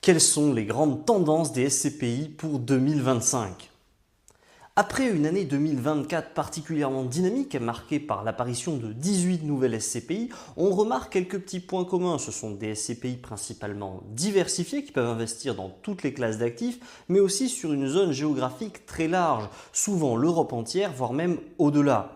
Quelles sont les grandes tendances des SCPI pour 2025? Après une année 2024 particulièrement dynamique, marquée par l'apparition de 18 nouvelles SCPI, on remarque quelques petits points communs. Ce sont des SCPI principalement diversifiés qui peuvent investir dans toutes les classes d'actifs, mais aussi sur une zone géographique très large, souvent l'Europe entière, voire même au-delà.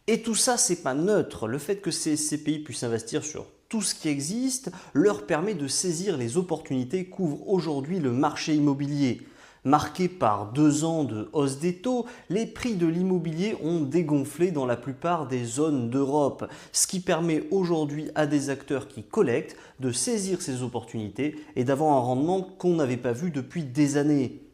Et tout ça, c'est pas neutre. Le fait que ces SCPI puissent investir sur tout ce qui existe leur permet de saisir les opportunités qu'ouvre aujourd'hui le marché immobilier. Marqué par 2 ans de hausse des taux, les prix de l'immobilier ont dégonflé dans la plupart des zones d'Europe, ce qui permet aujourd'hui à des acteurs qui collectent de saisir ces opportunités et d'avoir un rendement qu'on n'avait pas vu depuis des années.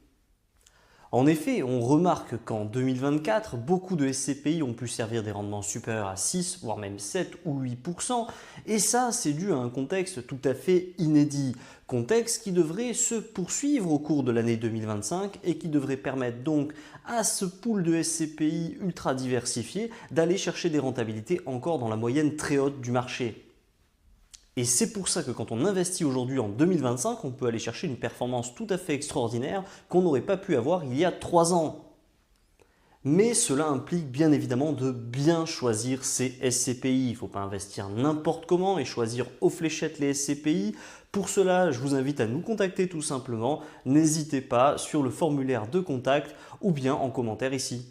En effet, on remarque qu'en 2024, beaucoup de SCPI ont pu servir des rendements supérieurs à 6, voire même 7 ou 8%, et ça, c'est dû à un contexte tout à fait inédit. Contexte qui devrait se poursuivre au cours de l'année 2025 et qui devrait permettre donc à ce pool de SCPI ultra diversifié d'aller chercher des rentabilités encore dans la moyenne très haute du marché. Et c'est pour ça que quand on investit aujourd'hui en 2025, on peut aller chercher une performance tout à fait extraordinaire qu'on n'aurait pas pu avoir il y a 3 ans. Mais cela implique bien évidemment de bien choisir ses SCPI. Il ne faut pas investir n'importe comment et choisir aux fléchettes les SCPI. Pour cela, je vous invite à nous contacter tout simplement. N'hésitez pas sur le formulaire de contact ou bien en commentaire ici.